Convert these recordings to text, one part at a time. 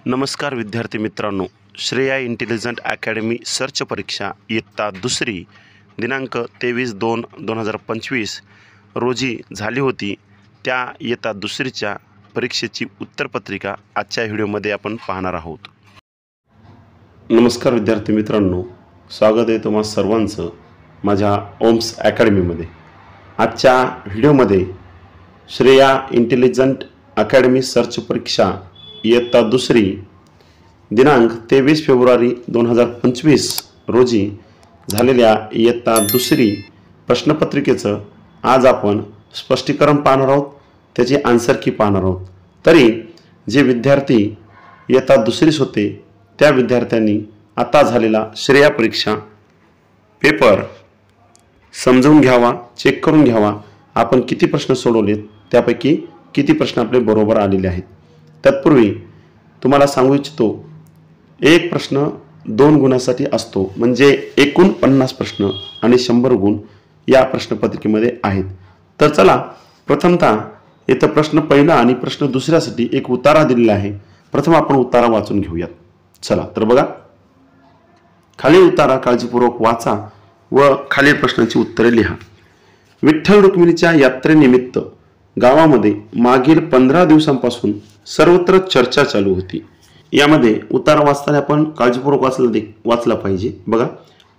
नमस्कार विद्यार्थी मित्रांनो, श्रेया इंटेलिजंट अकॅडमी सर्च परीक्षा इयत्ता दुसरी दिनांक 23/2/2025 रोजी झाली होती। त्या इयत्ता दुसरीच्या परीक्षेची उत्तरपत्रिका आजच्या व्हिडिओमध्ये आपण पाहणार आहोत। नमस्कार विद्यार्थी मित्रांनो, स्वागत आहे तुम्हा सर्वांचं माझ्या ओम्स अकॅडमीमध्ये। आजच्या व्हिडिओमध्ये श्रेया इंटेलिजंट अकॅडमी सर्च परीक्षा इयत्ता दुसरी दिनांक 23 फेब्रुवारी 2025 रोजी झालेल्या इयत्ता दुसरी प्रश्नपत्रिकेचं आज आपण स्पष्टीकरण पाहणार आहोत, त्याची आन्सर की पाहणार आहोत। तरी जे विद्यार्थी इयत्ता दुसरीस होते त्या विद्यार्थ्यांनी आता झालेला श्रेया परीक्षा पेपर समजून घ्यावा, चेक करून घ्यावा। आपण किती प्रश्न सोडवलेत त्यापैकी किती प्रश्न आपले बरोबर आलेले आहेत। तत्पूर्वी तुम्हाला सांगू इच्छितो, एक प्रश्न 2 गुणासाठी असतो, म्हणजे एकूण 50 प्रश्न आणि 100 गुण या प्रश्नपत्रिकेमध्ये आहेत। तर चला प्रथमतः इथं प्रश्न पहिला आणि प्रश्न दुसऱ्यासाठी एक उतारा दिलेला आहे। प्रथम आपण उतारा वाचून घेऊयात। चला तर बघा, खालील उतारा काळजीपूर्वक वाचा व खालील प्रश्नांची उत्तरे लिहा। विठ्ठल रुक्मिणीच्या यात्रेनिमित्त गावामध्ये मागील 15 दिवसांपासून सर्वत्र चर्चा चालू होती। यामध्ये उतारा वाचताना आपण काळजीपूर्वक वाचला पाहिजे। बघा,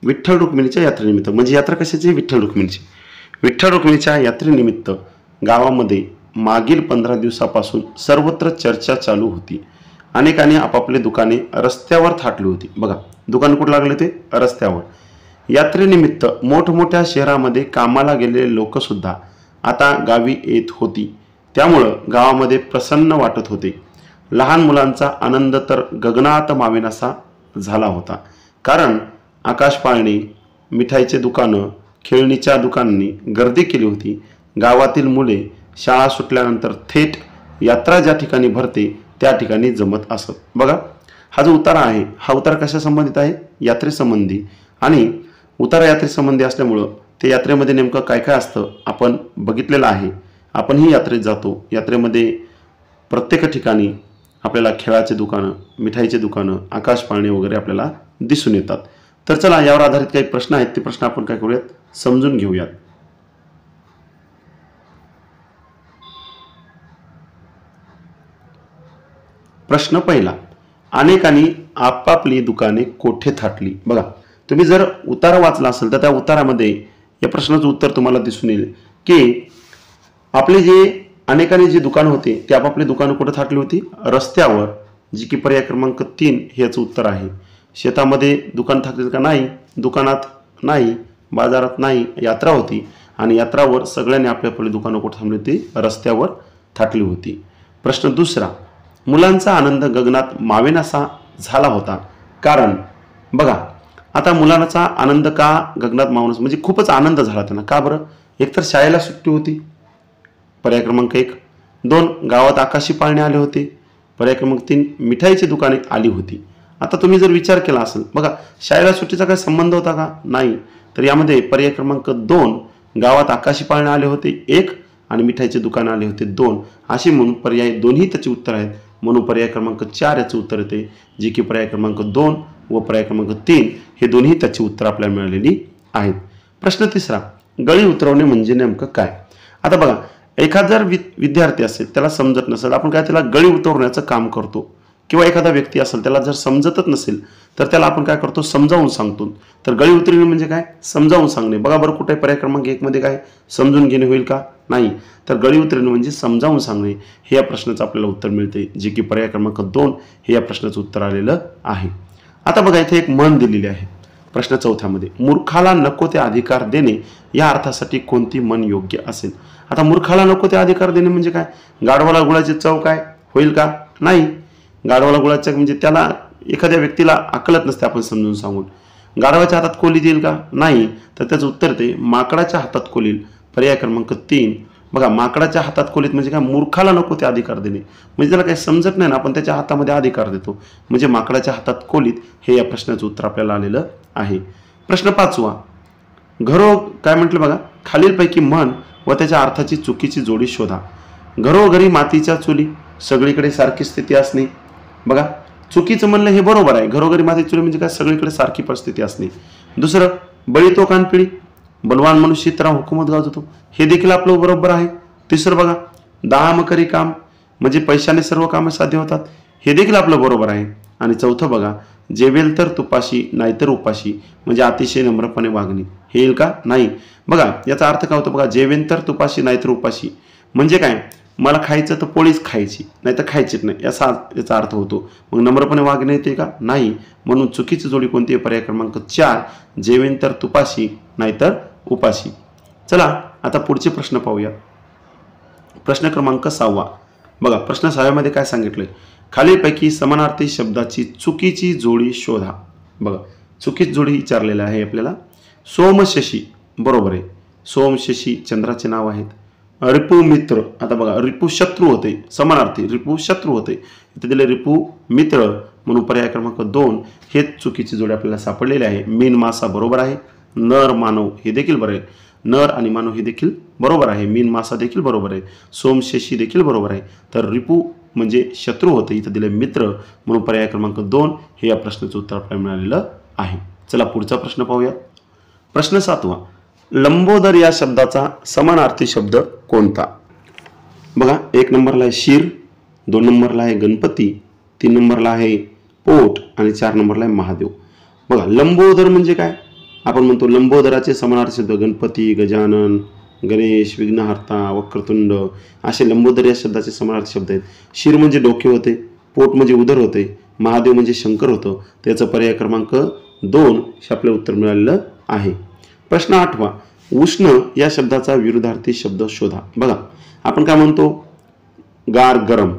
विठ्ठल रुक्मिणीच्या यात्रेनिमित्त म्हणजे यात्रा कशाची? विठ्ठल रुक्मिणीची। विठ्ठल रुक्मिणीच्या यात्रेनिमित्त गावामध्ये मागील 15 दिवसापासून सर्वत्र चर्चा चालू होती। अनेकांनी आपापले दुकाने रस्त्यावर थाटली होती। बघा, दुकान कुठे लागले ते? रस्त्यावर। यात्रेनिमित्त मोठमोठ्या शहरामध्ये कामाला गेलेले लोक सुद्धा आता गावी येत होती, त्यामुळं गावामध्ये प्रसन्न वाटत होते। लहान मुलांचा आनंद तर गगनात मावेनासा झाला होता, कारण आकाश पाळणे, मिठाईचे दुकानं, खेळणीच्या दुकानांनी गर्दी केली होती। गावातील मुले शाळा सुटल्यानंतर थेट यात्रा ज्या ठिकाणी भरते त्या ठिकाणी जमत असत। बघा, हा जो उतारा आहे हा उतारा कशा संबंधित आहे? यात्रेसंबंधी। आणि उतारा यात्रेसंबंधी असल्यामुळं ते यात्रेमध्ये नेमकं काय काय असतं आपण बघितलेलं आहे। आपणही यात्रेत जातो, यात्रेमध्ये प्रत्येक ठिकाणी आपल्याला खेळाचे दुकानं, मिठाईचे दुकानं, आकाश पाळणे वगैरे आपल्याला दिसून येतात। तर चला, यावर आधारित काही प्रश्न आहेत, ते प्रश्न आपण काय करूयात, समजून घेऊयात। प्रश्न पहिला, अनेकांनी आपापली दुकाने कोठे थाटली। बघा, तुम्ही जर उतारा वाचला असेल तर त्या उतारामध्ये या प्रश्नाचं उत्तर तुम्हाला दिसून येईल की आपले जे अनेकांनी जी दुकान होते ते आपापली दुकानं कुठे थाटली होती? रस्त्यावर, जी की पर्याय क्रमांक 3 हे याचं उत्तर आहे। शेतामध्ये दुकान थाटली का? नाही, दुकानात नाही, बाजारात नाही, यात्रा होती आणि यात्रावर सगळ्यांनी आपली दुकानं कुठे थांबली होती? रस्त्यावर थाटली होती। प्रश्न दुसरा, मुलांचा आनंद गगनात मावेनासा झाला होता, कारण बघा आता मुलांचा आनंद का गगनात मावेनासा म्हणजे खूपच आनंद झाला त्यांना, का बरं? एकतर शाळेला सुट्टी होती, पर्याय क्रमांक 1, 2 गावात आकाशी पाळणे आले होते, पर्याय क्रमांक 3 मिठाईची दुकाने आली होती। आता तुम्ही जर विचार केला असेल, बघा शाळेला सुट्टीचा काय संबंध होता का? नाही। तर यामध्ये पर्याय क्रमांक 2 गावात आकाशी पाळणे आले होते 1 आणि मिठाईचे दुकान आले होते 2, अशी म्हणून पर्याय दोन्ही त्याचे उत्तर आहेत। म्हणून पर्याय क्रमांक 4 याचं उत्तर येते, जे की पर्याय क्रमांक 2 व पर्याय क्रमांक 3 हे दोन्ही त्याची उत्तर आपल्याला मिळालेली आहेत। प्रश्न तिसरा, गळी उतरवणे म्हणजे नेमकं काय? आता बघा, एखादा जर विद्यार्थी असेल त्याला समजत नसेल, आपण काय त्याला गळी उतरवण्याचं काम करतो, किंवा एखादा व्यक्ती असेल त्याला जर समजतच नसेल तर त्याला आपण काय करतो? समजावून सांगतो। तर गळी उतरवणे म्हणजे काय? समजावून सांगणे। बघा बरं, कुठे पर्याय क्रमांक 1 मध्ये काय समजून घेणे होईल का? नाही। तर गळी उतरवणे म्हणजे समजावून सांगणे हे या प्रश्नाचं आपल्याला उत्तर मिळते, जे की पर्याय क्रमांक 2 हे या प्रश्नाचं उत्तर आलेलं आहे। आता बघा, इथे एक म्हण दिलेली आहे प्रश्न चौथ्यामध्ये, मूर्खाला नको ते अधिकार देणे या अर्थासाठी कोणती म्हण योग्य असेल? आता मूर्खाला नको ते अधिकार देणे म्हणजे काय? गाढवाला गुळाची चव काय होईल का? नाही। गाढवाला गुळाची म्हणजे त्याला एखाद्या व्यक्तीला अक्कलच नसते आपण समजून सांगून, गाढवाच्या हातात कोली देईल का? नाही। तर त्याचं उत्तर ते माकडाच्या हातात कोलील, पर्याय क्रमांक 3। बघा, माकडाच्या हातात कोलीत म्हणजे काय? मूर्खाला नको ते अधिकार देणे म्हणजे त्याला काही समजत नाही ना, आपण त्याच्या हातामध्ये अधिकार देतो, म्हणजे माकडाच्या हातात कोलीत हे या प्रश्नाचं उत्तर आपल्याला आलेलं आहे। प्रश्न 5वा, घरो काय म्हटलं बघा, खालीलपैकी म्हण व त्याच्या अर्थाची चुकीची जोडी शोधा। घरोघरी मातीच्या चुली, सगळीकडे सारखी स्थिती असणे। बघा, चुकीचं म्हणलं हे बरोबर आहे, घरोघरी माती चुली म्हणजे काय, सगळीकडे सारखी परिस्थिती असणे. दुसरं, बळी तो कानपिळी, बलवान मनुष्य तरा हुकूमत गाजवतो, हे देखील आपलं बरोबर आहे. तिसरं बघा, दाम करी काम म्हणजे पैशाने सर्व कामे साध्य होतात, हे देखील आपलं बरोबर आहे. आणि चौथं बघा, जेवेल तर तुपाशी नाहीतर उपाशी म्हणजे अतिशय नम्रपणे वागणे, हे येईल का, नाही. बघा याचा अर्थ काय होतो बघा, जेवेल तर तुपाशी नाहीतर उपाशी म्हणजे काय, मला खायचं तर पोळीच खायची नाही तर खायचीच नाही, याचा अर्थ होतो. मग नम्रपणे वागणे येते का, नाही. म्हणून चुकीची जोडी कोणती आहे, पर्याय क्रमांक 4, जेवेन तर तुपाशी नाहीतर उपाशी. चला आता पुढचे प्रश्न पाहूया. प्रश्न क्रमांक 6. बघा प्रश्न 6 काय सांगितलंय, खालीलपैकी समानार्थी शब्दाची चुकीची जोडी शोधा. बघा चुकीची जोडी विचारलेली आहे आपल्याला. सोम शशी बरोबर आहे, सोम शशी चंद्राचे नाव आहेत. रिपू मित्र, आता बघा रिपू शत्रू होते, समानार्थी रिपू शत्रू होते, इथे दिले रिपू मित्र म्हणून पर्याय क्रमांक 2 हे चुकीची जोडी आपल्याला सापडलेली आहे. मीन मासा बरोबर आहे, नर मानव हे देखील बरोबर आहे, नर आणि मानव हे देखील बरोबर आहे, मीन मासा देखील बरोबर आहे, सोम शशी देखील बरोबर आहे. तर रिपू म्हणजे शत्रू होते, इथं दिले मित्र म्हणून पर्याय क्रमांक 2 हे या प्रश्नाचं उत्तर आपल्याला मिळालेलं आहे. चला पुढचा प्रश्न पाहूया. प्रश्न 7. लंबोदर या शब्दाचा समानार्थी शब्द कोणता. बघा 1 नंबरला आहे शिर, 2 नंबरला आहे गणपती, 3 नंबरला आहे पोट आणि 4 नंबरला आहे महादेव. बघा लंबोदर म्हणजे काय, आपण म्हणतो लंबोदराचे समानार्थी शब्द गणपती, गजानन, गणेश, विघ्नहर्ता, वक्रतुंड असे लंबोदर या शब्दाचे समानार्थी शब्द आहेत. शिर म्हणजे डोके होते, पोट म्हणजे उदर होते, महादेव म्हणजे शंकर होतं, त्याचं पर्याय क्रमांक 2 हे आपलं उत्तर मिळालेलं आहे. प्रश्न 8. उष्ण या शब्दाचा विरुद्धार्थी शब्द शोधा. बघा आपण काय म्हणतो, गार गरम,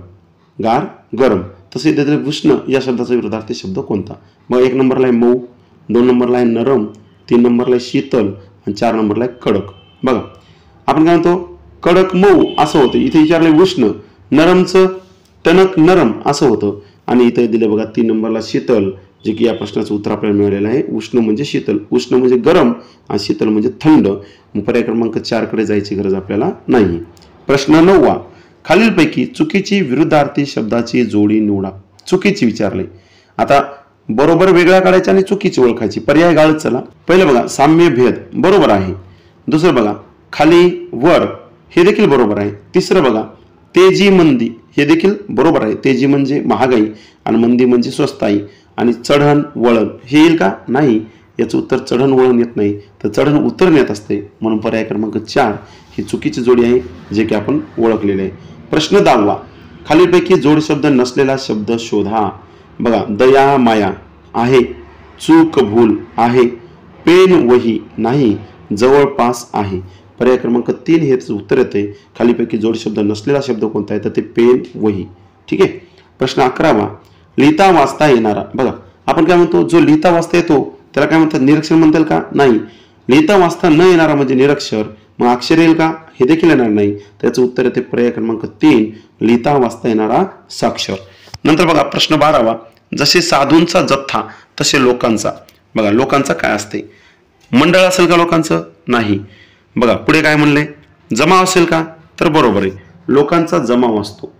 गार गरम, तसे इथे उष्ण या शब्दाचा विरुद्धार्थी शब्द कोणता. मग 1 नंबरला आहे मऊ, 2 नंबरला आहे नरम, 3 नंबरला आहे शीतल आणि 4 नंबरला आहे कडक. बघा आपण काय म्हणतो, कडक मऊ असं होतं, इथे विचारलंय उष्ण, नरमचं टणक नरम असं होतं आणि इथे दिले बघा 3 नंबरला शीतल, जे की या प्रश्नाचं उत्तर आपल्याला मिळालेलं आहे. उष्ण म्हणजे शीतल, उष्ण म्हणजे गरम आणि शीतल म्हणजे थंड. पर्याय क्रमांक 4 कडे जायची गरज आपल्याला नाही. प्रश्न 9. खालीलपैकी चुकीची विरुद्धार्थी शब्दाची जोडी निवडा. चुकीची विचारले, आता बरोबर वेगळ्या काढायच्या आणि चुकीची ओळखायची. पर्याय गाळत चला. पहिलं बघा साम्य भेद बरोबर आहे, दुसरं बघा खाली वर हे देखील बरोबर आहे, तिसरं बघा तेजी मंदी हे देखील बरोबर आहे, तेजी म्हणजे महागाई आणि मंदी म्हणजे स्वस्ताई, आणि चढण वळण हे येईल का, नाही. याचं उत्तर चढण वळण येत नाही, तर चढण उतरण येत असते, म्हणून पर्याय क्रमांक 4 ही चुकीची जोडी आहे, जे की आपण ओळखलेले आहे. प्रश्न 10. खालीलपैकी जोड शब्द नसलेला शब्द शोधा. बघा दया माया आहे, चूक भूल आहे, पेन वही नाही, जवळपास आहे. पर्याय क्रमांक 3 हेच उत्तर येते. खालीपैकी जोड शब्द नसलेला शब्द कोणता आहे, तर ते पेन वही. ठीक आहे. प्रश्न 11. लिहिता वाचता येणारा. बघा आपण काय म्हणतो, जो लिहिता वाचता येतो त्याला काय म्हणतात, निरक्षर म्हणतात का, नाही. लिहिता वाचता न येणारा म्हणजे निरक्षर, मग अक्षर येईल का, हे देखील येणार नाही. त्याचं उत्तर येते पर्याय क्रमांक 3 लिहिता वाचता येणारा साक्षर. नंतर बघा प्रश्न 12. जसे साधूंचा जथ्था तसे लोकांचा. बघा लोकांचा काय असते, मंडळ असेल का लोकांचं, नाही. बघा पुढे काय म्हणले, जमाव असेल का, तर बरोबर आहे, लोकांचा जमाव असतो.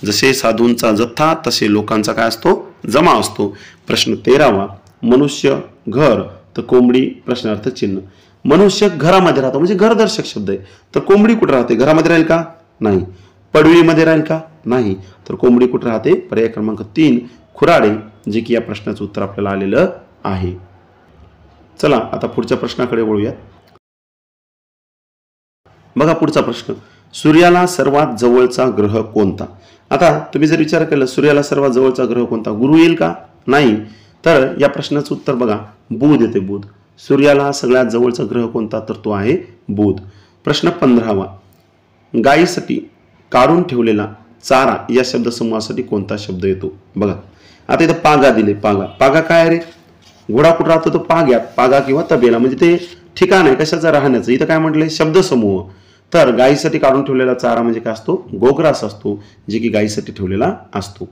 जसे साधूंचा जथ्था तसे लोकांचा काय असतो, जमाव असतो. प्रश्न 13. मनुष्य घर तर कोंबडी प्रश्नार्थ चिन्ह. मनुष्य घरामध्ये राहतो म्हणजे घरदर्शक शब्द आहे, तर कोंबडी कुठे राहते, घरामध्ये राहील का, नाही. पडवीमध्ये राहील का, नाही. तर कोंबडी कुठे राहते, पर्याय क्रमांक 3 खुराडे, जे की या प्रश्नाचं उत्तर आपल्याला आलेलं आहे. चला आता पुढच्या प्रश्नाकडे वळूया. बघा पुढचा प्रश्न, सूर्याला सर्वात जवळचा ग्रह कोणता. आता तुम्ही जर विचार केला सूर्याला सर्वात जवळचा ग्रह कोणता, गुरु येईल का, नाही. तर या प्रश्नाचं उत्तर बघा बुध येते, बुध. सूर्याला सगळ्यात जवळचा ग्रह कोणता, तर तो आहे बुध. प्रश्न 15. गायीसाठी काढून ठेवलेला चारा या शब्दसमूहासाठी कोणता शब्द येतो. बघा आता इथं पागा दिले, पागा, पागा काय रे, घोडा कुठं राहतो, तो पाग्यात, पागा किंवा तबेला म्हणजे ते ठिकाण आहे कशाचं, राहण्याचं. इथं काय म्हटलंय, शब्दसमूह. तर गायीसाठी काढून ठेवलेला चारा म्हणजे काय असतो, गोग्रास असतो, जे की गायीसाठी ठेवलेला असतो.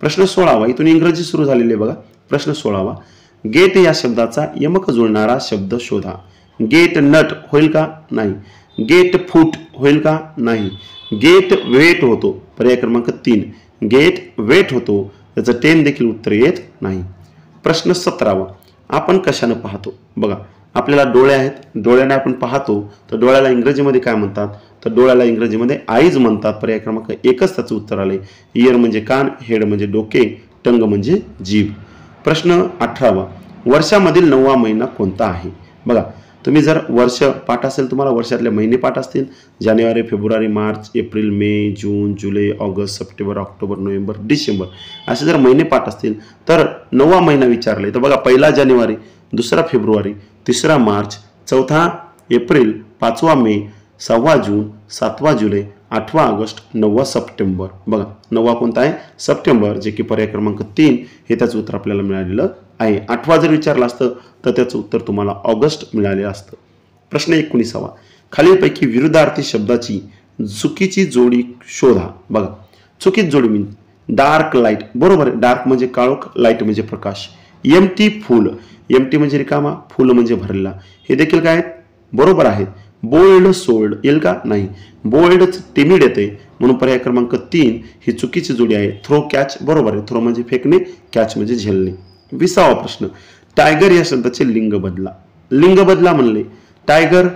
प्रश्न 16. इथून इंग्रजी सुरू झालेली आहे बघा. प्रश्न 16. गेट या शब्दाचा यमक जुळणारा शब्द शोधा. गेट नट होईल का, नाही. गेट फूट होईल का, नाही. गेट वेट होतो, पर्याय क्रमांक 3 गेट वेट होतो. त्याचं 10 देखील उत्तर येत नाही. प्रश्न 17वा, आपण कशाने पाहतो? बघा, आपल्याला डोळे आहेत, डोळ्याने आपण पाहतो, तर डोळ्याला इंग्रजीमध्ये काय म्हणतात? तर डोळ्याला इंग्रजीमध्ये आईज म्हणतात. पर्याय क्रमांक 1च त्याचं उत्तर आले. इयर म्हणजे कान, हेड म्हणजे डोके, टंग म्हणजे जीभ. प्रश्न 18वा, वर्षामधील 9वा महिना कोणता आहे? बघा, तुम्ही जर वर्ष पाठ असेल, तुम्हाला वर्षातले महिने पाठ असतील, जानेवारी, फेब्रुवारी, मार्च, एप्रिल, मे, जून, जुलै, ऑगस्ट, सप्टेंबर, ऑक्टोबर, नोव्हेंबर, डिसेंबर असे जर महिने पाठ असतील तर 9वा महिना विचारले तर बघा, 1 जानेवारी, 2 फेब्रुवारी, 3 मार्च, 4 एप्रिल, 5 मे, 6 जून, 7 जुलै, 8 ऑगस्ट, 9 सप्टेंबर. बघा, 9 कोणता आहे? सप्टेंबर, जे की पर्याय क्रमांक 3 हे त्याचं उत्तर आपल्याला मिळालेलं आहे. 8 जर विचारलं असतं तर त्याचं उत्तर तुम्हाला ऑगस्ट मिळालेलं असतं. प्रश्न 19वा, खालीलपैकी विरुद्धार्थी शब्दाची चुकीची जोडी शोधा. बघा, चुकीची जोडी म्हणजे डार्क लाईट, बरोबर आहे. डार्क म्हणजे काळोख, लाईट म्हणजे प्रकाश. एम्प्टी फुल, एम्प्टी म्हणजे रिकामा, फुल म्हणजे भरलेला, हे देखील काय बरोबर आहेत. बोल्ड सोल्ड येईल का? नाही. बोल्ड टिमिड येते, म्हणून पर्याय क्रमांक 3 ही चुकीची जोडी आहे. थ्रो कॅच, बरोबर आहे. थ्रो म्हणजे फेकणे, कॅच म्हणजे झेलणे. 20वा प्रश्न, टायगर या शब्दाचे लिंग बदला. लिंग बदला म्हणले टायगर,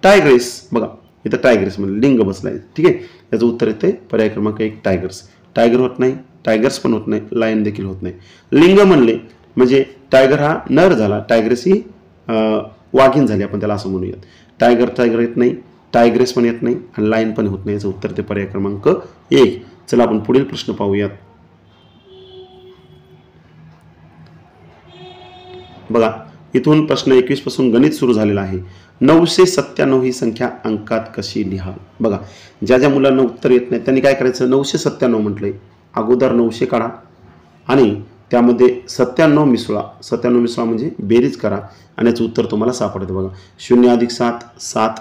टायग्रेस. बघा, इथं टायग्रेस म्हणले, लिंग बसलाय. ठीक आहे, याचं उत्तर येते पर्याय क्रमांक 1 टायगर्स. टायगर होत नाही, टायगर्स पण होत नाही, लायन देखील होत नाही. लिंग म्हणले म्हणजे टायगर हा नर झाला, टायग्रेस ही वाघीण झाली, आपण त्याला असं म्हणूयात. टायगर, टायगर येत नाही, टायग्रेस पण येत नाही आणि लायन पण होत नाही. याचं उत्तर ते पर्याय क्रमांक 1. चला आपण पुढील प्रश्न पाहूयात. बघा, इथून प्रश्न 21 पासून गणित सुरू झालेला आहे. 997 ही संख्या अंकात कशी लिहा? बघा, ज्या ज्या मुलांना उत्तर येत नाही त्यांनी काय करायचं? 997 म्हटलंय, अगोदर 900 काढा आणि त्यामध्ये 97 मिसळा. 97 मिसळा म्हणजे बेरीज करा आणि याचं उत्तर तुम्हाला सापडतं. बघा, 0 अधिक 7 7,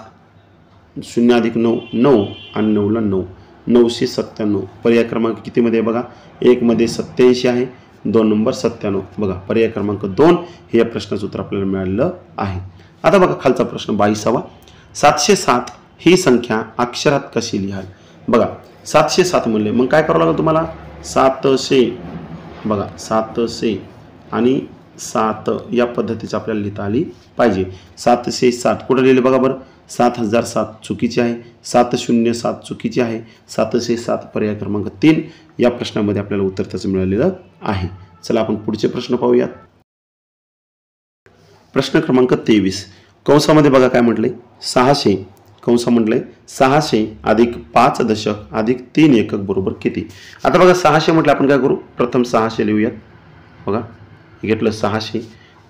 0 अधिक 9 9 आणि 9ला 9, 997. पर्याय क्रमांक कितीमध्ये बघा, 1 मध्ये 87 आहे, 2 नंबर 97. बघा, पर्याय क्रमांक 2 हे या प्रश्नाचं उत्तर आपल्याला मिळालेलं आहे. आता बघा खालचा प्रश्न 22वा, 707 ही संख्या अक्षरात कशी लिहाल? बघा, 707 म्हणले मग काय करावं लागेल तुम्हाला? 700, बघा 700 आणि 7 या पद्धतीचं आपल्याला लिहिता आली पाहिजे. 707 कुठं लिहिले बघा बरं, 7007 चुकीची आहे, 707 चुकीची आहे, 707 पर्याय क्रमांक 3 या प्रश्नामध्ये आपल्याला उत्तर त्याचं मिळालेलं आहे. चला आपण पुढचे प्रश्न पाहूयात. प्रश्न क्रमांक 23, कंसामध्ये बघा काय म्हटले, 600 कंस म्हटले 600 अधिक 5 दशक अधिक 3 एकक बरोबर किती? आता बघा 600 म्हटलं आपण काय करू, प्रथम 600 लिहूयात. बघा, घेतलं 600,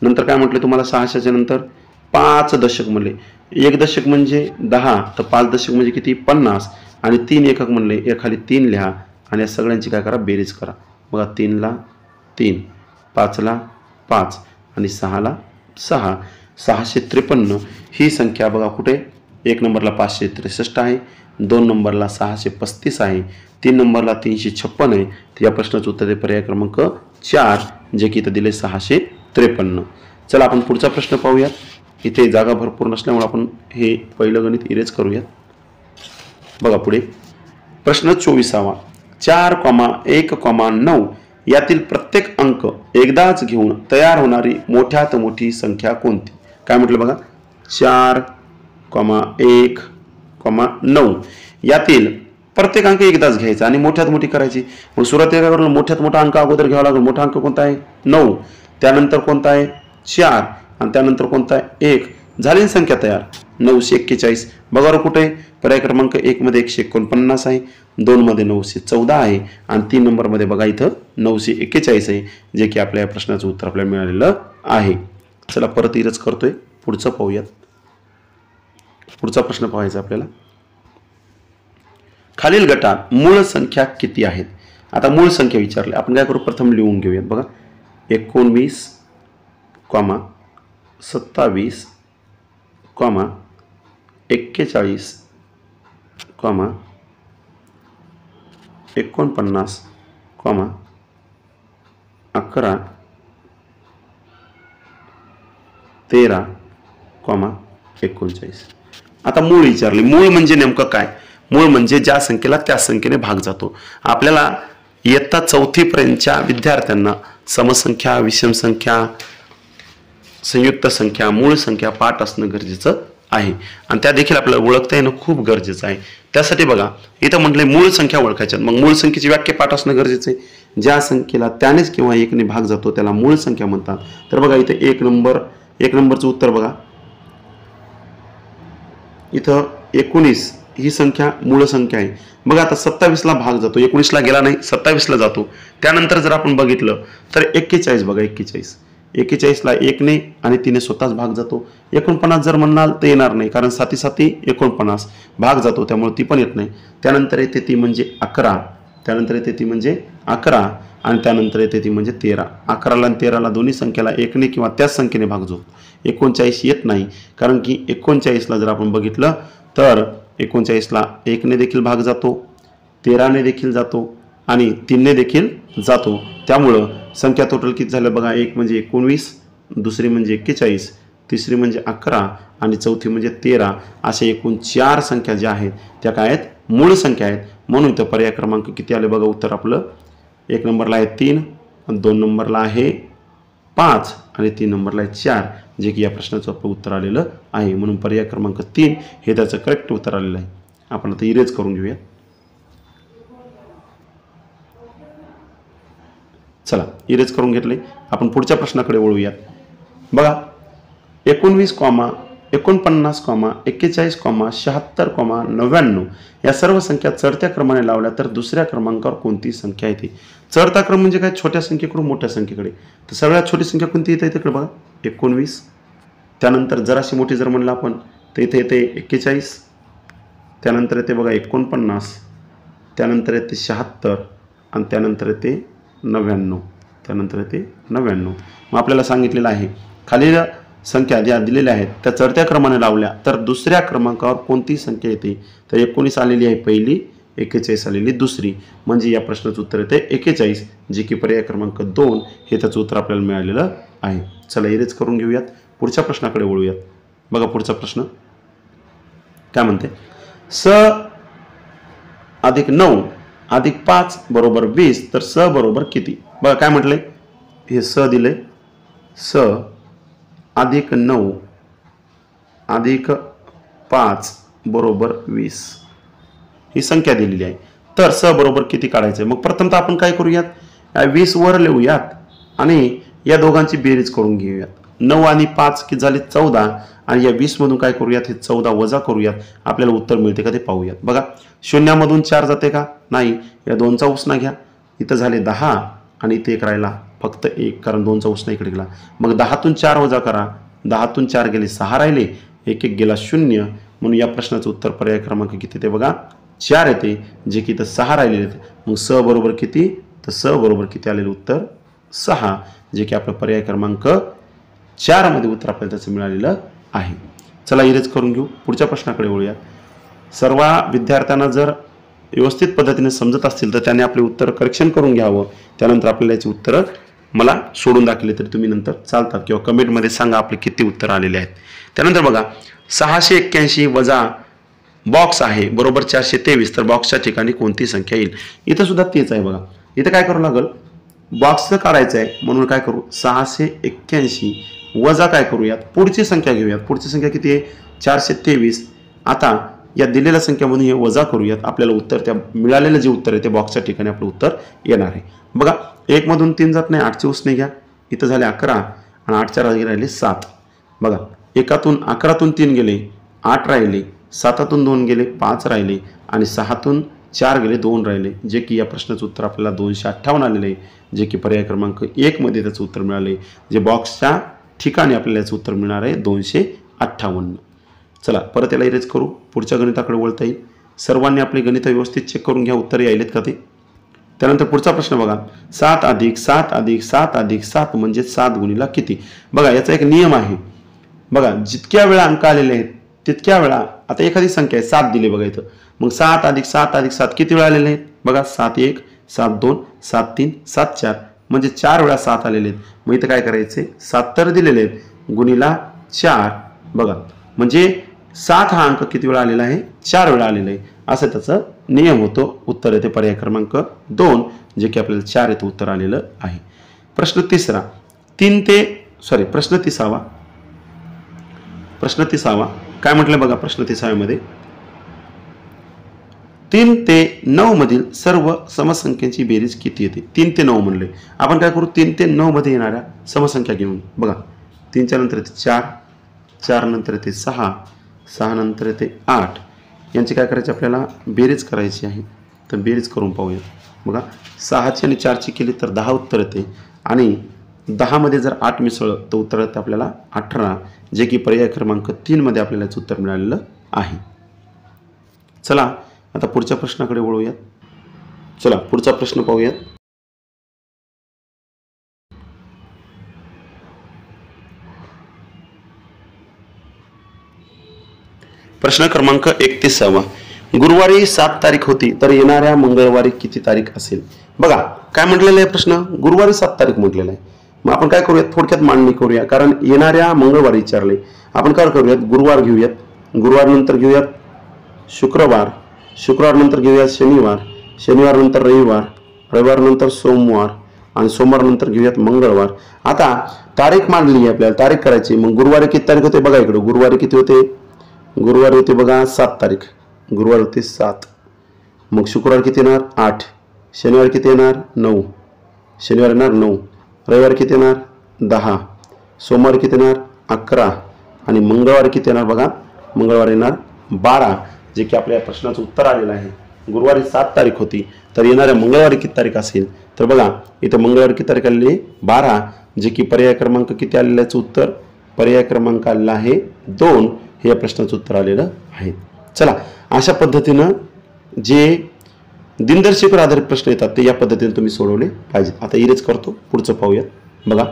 नंतर काय म्हटलं तुम्हाला 600च्या नंतर 5 दशक म्हणले. 1 दशक म्हणजे 10, तर 5 दशक म्हणजे किती? 50 आणि 3 एकक म्हणले, एखाली 3 लिहा आणि या सगळ्यांची काय करा, बेरीज करा. बघा, 3ला 3, 5ला 5 आणि 6ला 6, 653 ही संख्या बघा कुठे, 1 नंबरला 563 आहे, 2 नंबरला 635 आहे, 3 नंबरला 356 आहे. तर या प्रश्नाचं उत्तर आहे पर्याय क्रमांक 4, जे की इथं दिले 653. चला आपण पुढचा प्रश्न पाहूयात. इथे जागा भरपूर नसल्यामुळे आपण हे पहिलं गणित इरेज करूयात. बघा पुढे प्रश्न 24वा, 4,1,9 यातील प्रत्येक अंक एकदाच घेऊन तयार होणारी मोठ्यात मोठी संख्या कोणती? काय म्हटलं बघा, 4,1,9 यातील प्रत्येक अंक एकदाच घ्यायचा आणि मोठ्यात मोठी करायची. मग सुरुवातीला काय करू, मोठ्यात मोठा अंक अगोदर घ्यावा लागेल. मोठा अंक कोणता आहे? 9, त्यानंतर कोणता आहे? 4 आणि त्यानंतर कोणता आहे? 1. झाली संख्या तयार, 941. बघा कुठे, पर्याय क्रमांक 1 मध्ये 149 आहे, 2 मध्ये 914 आहे आणि 3 नंबर मध्ये बघा इथं 941 आहे, जे की आपल्या या प्रश्नाचं उत्तर आपल्याला मिळालेलं आहे. चला परत इरज करतोय, पुढचं पाहूयात. पुढचा प्रश्न पाहायचा आपल्याला. खालील गटात मूळ संख्या किती आहेत? आता मूळ संख्या विचारले, आपण काय करू, प्रथम लिहून घेऊयात. बघा, 19, 27, 41, 49, 11, 13, 39. आता मूळ विचारले. मूळ म्हणजे नेमकं काय? मूळ म्हणजे ज्या संख्येला त्या संख्येने भाग जातो. आपल्याला इयत्ता 4थी पर्यंतच्या विद्यार्थ्यांना समसंख्या, विषम संख्या, संयुक्त संख्या, मूळ संख्या पाठ असणं गरजेचं आहे आणि त्या देखील आपल्याला ओळखता येणं खूप गरजेचं आहे। त्यासाठी बघा इथं म्हटले मूळ संख्या ओळखायच्या, मग मूळ संख्येची व्याख्या पाठ असणं गरजेचं आहे। ज्या संख्येला त्यानेच किंवा एकने भाग जातो त्याला मूळ संख्या म्हणतात। तर बघा इथे एक नंबरचं उत्तर बघा, इथं 19 ही संख्या मूळ संख्या आहे। बघा आता 27 ला भाग जातो, 19 ला गेला नाही 27 ला जातो। त्यानंतर जर आपण बघितलं तर 41 बघा, 41 ला 1 ने आणि 3 ने स्वतःच भाग जातो। 49 जर म्हणाल तर येणार नाही, कारण 7 7 49 भाग जातो, त्यामुळे ती पण येत नाही। त्यानंतर येते ती म्हणजे 11, त्यानंतर येते ती म्हणजे 11 आणि त्यानंतर येते ती म्हणजे 13। 11 ला आणि 13 ला दोन्ही संख्येला 1 ने किंवा त्याच संख्येने भाग जातो। 39 येत नाही, कारण की 39 ला जर आपण बघितलं तर 39 ला 1 ने देखील भाग जातो, 13 ने देखील जातो आणि 3 ने देखील जातो। त्यामुळं संख्या टोटल किती झालं बघा, एक म्हणजे 19, दुसरी म्हणजे 41, तिसरी म्हणजे 11 आणि चौथी म्हणजे 13, असे एकूण 4 संख्या ज्या आहेत त्या काय आहेत, मूळ संख्या आहेत। म्हणून इथं पर्याय क्रमांक किती आले बघा उत्तर आपलं, 1 नंबरला आहे 3, 2 नंबरला आहे 5 आणि 3 नंबरला आहे 4, जे की या प्रश्नाचं आपलं उत्तर आलेलं आहे। म्हणून पर्याय क्रमांक 3 हे त्याचं करेक्ट उत्तर आलेलं आहे। आपण आता इरेज करून घेऊया। चला इरेज करून घेतले, आपण पुढच्या प्रश्नाकडे वळूयात। बघा 19, 49, 41, 76, 99 या सर्व संख्या चढत्या क्रमाने लावल्या तर दुसऱ्या क्रमांकावर कोणती संख्या येते? चढता क्रम म्हणजे काय, छोट्या संख्येकडून मोठ्या संख्येकडे। तर सगळ्यात छोटी संख्या कोणती येते इकडे बघा 19, त्यानंतर जराशी मोठी जर म्हणलं आपण तर इथे येते 41, त्यानंतर येते बघा 49, त्यानंतर येते 76 आणि त्यानंतर येते 99, त्यानंतर येते 99। मग आपल्याला सांगितलेलं आहे खालील संख्या ज्या दिलेल्या आहेत त्या चढत्या क्रमाने लावल्या तर दुसऱ्या क्रमांकावर कोणती संख्या येते? तर 19 आलेली आहे पहिली, 41 आलेली दुसरी, म्हणजे या प्रश्नाचं उत्तर येते 41, जे की पर्याय क्रमांक 2 हे त्याचं उत्तर आपल्याला मिळालेलं आहे। चला इरेज करून घेऊयात, पुढच्या प्रश्नाकडे वळूयात। बघा पुढचा प्रश्न काय म्हणते, स अधिक 9 अधिक 5 बरोबर 20 तर स बरोबर किती? बघा काय म्हटलंय, हे स दिले, स अधिक 9 अधिक 5 बरोबर 20 ही संख्या दिलेली आहे। तर स बरोबर किती काढायचे? मग प्रथमतः आपण काय करूयात, 20 वर लिहूयात आणि या दोघांची बेरीज करून घेऊयात। 9 आणि 5 किती झाले 14 आणि या 20 मधून काय करूयात, हे 14 वजा करूयात, आपल्याला उत्तर मिळते का ते पाहूयात। बघा शून्यामधून 4 जाते का, नाही, या 2चा उसना घ्या, इथं झाले 10 आणि इथे एक राहिला फक्त 1, कारण 2चा उसना इकडे गेला। मग 10तून 4 वजा करा, 10तून 4 गेले 6 राहिले, 1 1 गेला 0, म्हणून या प्रश्नाचं उत्तर पर्याय क्रमांक किती ते बघा 4 येते, जे की इथं 6 राहिलेले आहेत। मग स बरोबर किती, तर स बरोबर किती आलेलं उत्तर 6, जे की आपलं पर्याय क्रमांक 4 मध्ये उत्तर आपल्याला त्याचं मिळालेलं आहे। चला इरेज करून घेऊ, पुढच्या प्रश्नाकडे वळूया। सर्व विद्यार्थ्यांना जर व्यवस्थित पद्धतीने समजत असतील तर त्यांनी आपले उत्तर करेक्शन करून घ्यावं, त्यानंतर आपल्याला याची उत्तरं मला सोडून दाखवले तरी तुम्ही नंतर चालतात, किंवा कमेंटमध्ये सांगा आपले किती उत्तर आलेले आहेत। त्यानंतर बघा 681 वजा बॉक्स आहे बरोबर 423 तर बॉक्सच्या ठिकाणी कोणती संख्या येईल? इथं सुद्धा तेच आहे बघा, इथं काय करावं लागेल, बॉक्सचं काढायचं आहे, म्हणून काय करू 681 वजा काय करूयात, पुढची संख्या घेऊयात। पुढची संख्या किती आहे 423। आता या दिलेल्या संख्यामधून हे वजा करूयात, आपल्याला उत्तर त्या मिळालेलं जे उत्तर आहे ते बॉक्सच्या ठिकाणी आपलं उत्तर येणार आहे। बघा 1 मधून 3 जात नाही, 8चे उसने घ्या, इथं झाले 11 आणि 8 4 राहिले 7। बघा 11तून 3 गेले 8 राहिले, 7तून 2 गेले 5 राहिले आणि 6तून 4 गेले 2 राहिले, जे की या प्रश्नाचं उत्तर आपल्याला 258 आलेलं आहे, जे की पर्याय क्रमांक 1 मध्ये त्याचं उत्तर मिळाले, जे बॉक्सच्या ठिकाणी आपल्याला याचं उत्तर मिळणार आहे 258। चला परत याला इरेज करू, पुढच्या गणिताकडे वळता येईल। सर्वांनी आपले गणित व्यवस्थित चेक करून घ्या, उत्तर यायलेत का ते। त्यानंतर पुढचा प्रश्न बघा, 7 अधिक 7 अधिक 7 अधिक 7 म्हणजे 7 गुणिला किती? बघा याचा एक नियम आहे, बघा जितक्या वेळा अंक आलेले आहेत तितक्या वेळा, आता एखादी संख्या आहे 7 दिली बघा इथं, मग 7 अधिक 7 अधिक 7 किती वेळा आलेले आहेत बघा, 7 1 7 2 7 3 7 4 म्हणजे 4 वेळा 7 आलेले आहेत। मग इथं काय करायचे, 7 तर दिलेले आहेत गुणिला 4 बघा, म्हणजे 7 हा अंक किती वेळा आलेला आहे? 4 वेळा आलेला आहे, असं त्याचा नियम होतो. उत्तर येते पर्याय क्रमांक 2, जे की आपल्याला 4 येथे उत्तर आलेलं आहे. प्रश्न 3रा प्रश्न 30 काय म्हटलं बघा. प्रश्न 30 मध्ये 3 ते 9 मधील सर्व समसंख्यांची बेरीज किती येते? 3 ते 9 म्हणले. आपण काय करू? 3 ते 9 मध्ये येणाऱ्या समसंख्या घेऊन बघा. 3 च्या नंतर येते 4, 4 नंतर येते 6, 6 नंतर येते 8. यांची काय करायची? आपल्याला बेरीज करायची आहे. तर बेरीज करून पाहूया. बघा 6ची आणि 4ची केली तर 10 उत्तर येते आणि 10 मध्ये जर 8 मिसळलं तर उत्तर येते आपल्याला 18, जे की पर्याय क्रमांक 3 मध्ये आपल्याला याचं उत्तर मिळालेलं आहे. चला आता पुढच्या प्रश्नाकडे वळूयात. चला पुढचा प्रश्न पाहूयात. प्रश्न क्रमांक 31. गुरुवारी 7 तारीख होती तर येणाऱ्या मंगळवारी किती तारीख असेल? बघा काय म्हटलेलं आहे प्रश्न? गुरुवारी 7 तारीख म्हटलेलं आहे. मग आपण काय करूयात? थोडक्यात मांडणी करूया, कारण येणाऱ्या मंगळवारी विचारले. आपण काय करूयात? गुरुवार घेऊयात, गुरुवार नंतर घेऊयात शुक्रवार, शुक्रवार नंतर घेऊयात शनिवार, शनिवार नंतर रविवार, रविवार नंतर सोमवार आणि सोमवार नंतर घेऊयात मंगळवार. आता तारीख मांडली आहे आपल्याला, तारीख करायची. मग गुरुवारी किती तारीख होते? बघा इकडे गुरुवारी किती होते? गुरुवारी होते बघा 7 तारीख, गुरुवार होते 7. मग शुक्रवार किती येणार? 8, शनिवार किती येणार? 9, शनिवार येणार 9, रविवार किती येणार? 10, सोमवार किती येणार? 11 आणि मंगळवार किती येणार? बघा मंगळवार येणार 12, जे की आपल्या प्रश्नाचं उत्तर आलेलं आहे. गुरुवारी 7 तारीख होती तर येणाऱ्या मंगळवारी किती तारीख असेल? तर बघा इथं मंगळवारी किती तारीख आलेली आहे? 12, जे की पर्याय क्रमांक किती आलेलं आहे? उत्तर पर्याय क्रमांक आलेला आहे 2, हे या प्रश्नाचं उत्तर आलेलं आहे. चला अशा पद्धतीनं जे दिनदर्शिकेवर आधारित प्रश्न येतात ते या पद्धतीने तुम्ही सोडवले पाहिजेत. आता इरेज करतो, पुढचं पाहूयात. बघा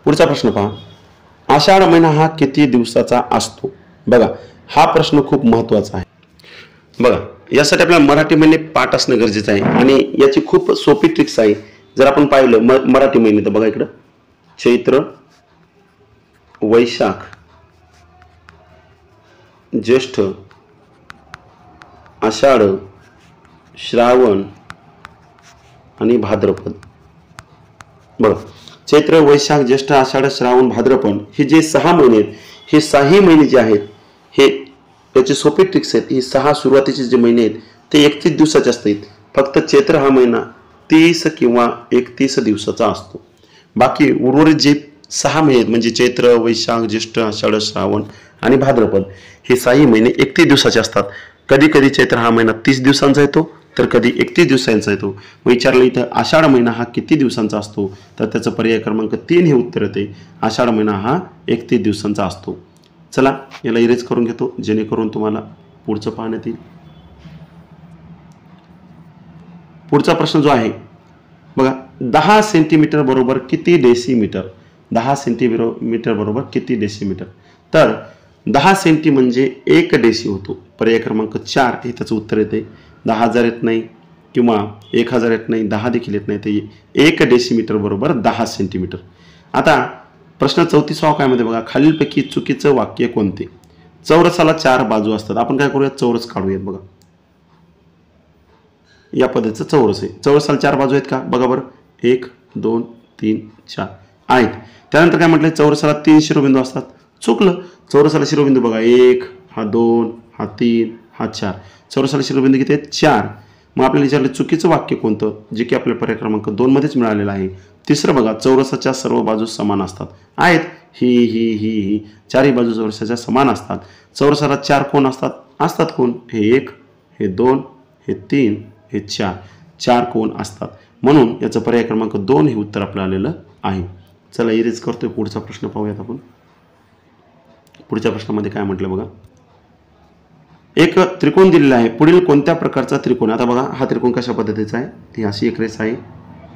पुढचा प्रश्न पहा. आषाढ महिना हा किती दिवसाचा असतो? बघा हा प्रश्न खूप महत्त्वाचा आहे. बघा यासाठी आपल्याला मराठी महिने पाठ असणं गरजेचं आहे आणि याची खूप सोपी ट्रिक्स आहे. जर आपण पाहिलं मराठी महिने तर बघा इकडं चैत्र, वैशाख, ज्येष्ठ, आषाढ, श्रावण आणि भाद्रपद. बघा चैत्र, वैशाख, ज्येष्ठ, आषाढ, श्रावण, भाद्रपद हे जे 6 महिने आहेत, हे 6ही महिने जे आहेत हे याची सोपी ट्रिक्स आहेत. ही 6 सुरुवातीचे जे महिने आहेत ते 31 दिवसाचे असतात. फक्त चैत्र हा महिना 30 किंवा 31 दिवसाचा असतो. बाकी उर्वरित जे 6 महिने आहेत म्हणजे चैत्र, वैशाख, ज्येष्ठ, आषाढ, श्रावण आणि भाद्रपद हे 6ही महिने 31 दिवसाचे असतात. कधी कधी चैत्र हा महिना 30 दिवसांचा येतो तर कधी 31 दिवसांचा येतो. विचारलं इथं आषाढ महिना हा किती दिवसांचा असतो? तर त्याचं पर्याय क्रमांक 3 हे उत्तर येते. आषाढ महिना हा 31 दिवसांचा असतो. चला याला इरेज करून घेतो जेणेकरून तुम्हाला पुढचं पाहण्यात येईल. पुढचा प्रश्न जो आहे बघा 10 सेंटीमीटर बरोबर किती डेसिमीटर? 10 सेंटीमीटर बरोबर किती डेसिमीटर? तर 10 सेंटी म्हणजे 1 डेसी होतो. पर्याय क्रमांक 4 हे त्याचं उत्तर येते. 10,000 येत नाही किंवा 1,000 येत नाही, 10 देखील येत नाही, ते 1 डेसिमीटर बरोबर 10 सेंटीमीटर. आता प्रश्न 34 काय मध्ये बघा खालीलपैकी चुकीचं वाक्य कोणते? चौरसाला 4 बाजू असतात. आपण काय करूयात? चौरस काढूयात. बघा या पद्धतीचं चौरस आहे. चौरसाला 4 बाजू आहेत का? बघा बरं 1, 2, 3, 4 आहेत. त्यानंतर काय म्हटलंय? चौरसाला 3 शिरोबिंदू असतात. चुकलं. चौरसाला शिरोबिंदू बघा 1, हा 2, हा 3, हा 4. चौरसाला शिरोबिंदू किती आहेत? 4. मग आपल्याला विचारलं चुकीचं वाक्य कोणतं, जे की आपल्या पर्याय क्रमांक 2 मध्येच मिळालेलं आहे. तिसरं बघा चौरसाच्या सर्व बाजू समान असतात. आहेत ही 4ही बाजू चौरसाच्या समान असतात. चौरसाला 4 कोण असतात? असतात कोण? हे 1, हे 2, हे 3, हे 4. 4 कोण असतात. म्हणून याचं पर्याय क्रमांक 2 हे उत्तर आपलं आलेलं आहे. चला इरेज करतोय. पुढचा प्रश्न पाहूयात आपण. पुढच्या प्रश्नामध्ये काय म्हटलं बघा एक त्रिकोण दिलेला आहे. पुढील कोणत्या प्रकारचा त्रिकोण? आता बघा हा त्रिकोण कशा पद्धतीचा आहे? ही अशी एक रेष आहे,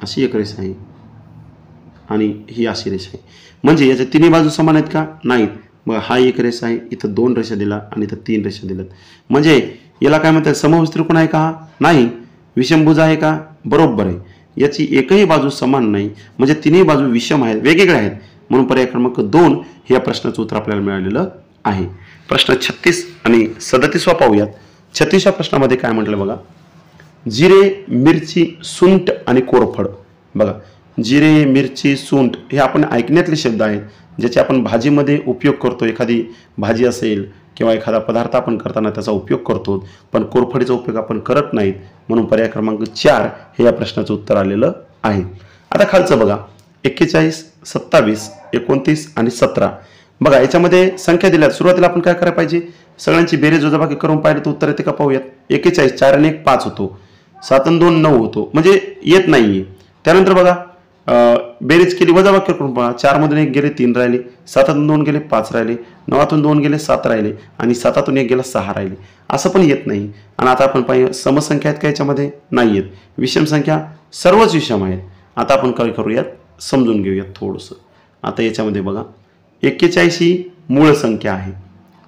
अशी एक रेष आहे आणि ही अशी रेष आहे. म्हणजे याच्या तिन्ही बाजू समान आहेत का? नाहीत. मग हा एक रेष आहे, इथं 2 रेषा दिला आणि इथं 3 रेषा दिल्यात. म्हणजे याला काय म्हणतात? समभुज त्रिकोण आहे का? नाही. विषमभुज आहे का? बरोबर आहे. याची एकही बाजू समान नाही म्हणजे तिन्ही बाजू विषम आहेत, वेगवेगळ्या आहेत. म्हणून पर्याय क्रमांक 2 हे या प्रश्नाचं उत्तर आपल्याला मिळालेलं आहे. प्रश्न 36 आणि 37 पाहूयात. 36व्या प्रश्नामध्ये काय म्हटलं बघा, जिरे, मिरची, सुंठ आणि कोरफड. बघा, जिरे, मिरची, सुंठ हे आपण ऐकण्यातले शब्द आहेत ज्याचे आपण भाजीमध्ये उपयोग करतो. एखादी भाजी असेल किंवा एखादा पदार्थ आपण करताना त्याचा उपयोग करतो, पण कोरफडीचा उपयोग आपण करत नाहीत. म्हणून पर्याय क्रमांक 4 हे या प्रश्नाचं उत्तर आलेलं आहे. आता खालचं बघा, 41, 27, 29 आणि 17. बघा, याच्यामध्ये संख्या दिल्यात. सुरुवातीला आपण काय करायला पाहिजे, सगळ्यांची बेरीज वजाबाकी करून पाहिलं तर उत्तर येते का पाहूयात. 41, 4 आणि 1 5 होतो, 7 आणि 2 9 होतो, म्हणजे येत नाहीये. त्यानंतर बघा, बेरीज केली, वजाबाकी करून पहा. 4 मधून 1 गेले 3 राहिले, 7 2 गेले 5 राहिले, 9 2 गेले 7 राहिले आणि 7 1 गेला 6 राहिले. असं पण येत नाही. आणि आता आपण पाहिजे समसंख्या आहेत का याच्यामध्ये, नाही आहेत. विषम संख्या सर्वच विषम आहेत. आता आपण काय करूयात, समजून घेऊयात थोडंसं. आता याच्यामध्ये बघा, 41 ही मूळ संख्या आहे.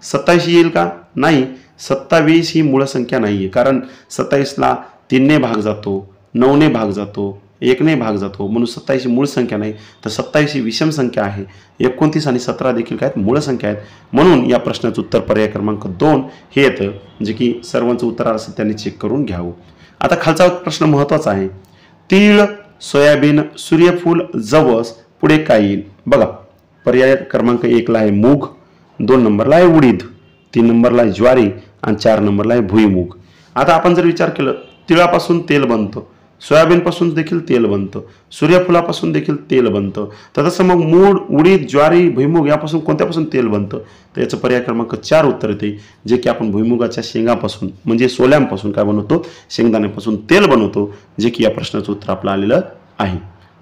27 येईल का, नाही. 27 ही मूळ संख्या नाही आहे, कारण 27ला 3 ने भाग जातो, 9 ने भाग जातो, 1 ने भाग जातो, म्हणून 27 ही मूळ संख्या नाही. तर 27 ही विषम संख्या आहे. 29 आणि 17 देखील काय मूळ संख्या आहेत. म्हणून या प्रश्नाचं उत्तर पर्याय क्रमांक 2 हे येतं, जे की सर्वांचं उत्तर असं त्यांनी चेक करून घ्यावं. आता खालचा प्रश्न महत्त्वाचा आहे. तीळ, सोयाबीन, सूर्यफूल, जवस, पुढे काय येईल. बघा, पर्याय क्रमांक 1 ला आहे मूग, 2 नंबरला आहे उडीद, 3 नंबरला आहे ज्वारी आणि 4 नंबरला आहे भुईमूग. आता आपण जर विचार केलं, तिळापासून तेल बनतं, सोयाबीनपासून देखील तेल बनतं, सूर्यफुलापासून देखील तेल बनतं. तर तसं मग मूग, उडीद, ज्वारी, भुईमूग यापासून कोणत्यापासून तेल बनतं, तर याचं पर्याय क्रमांक 4 उत्तर येते, जे की आपण भुईमुगाच्या शेंगापासून म्हणजे सोल्यांपासून काय बनवतो, शेंगदाण्यापासून तेल बनवतो, जे की या प्रश्नाचं उत्तर आपलं आलेलं आहे.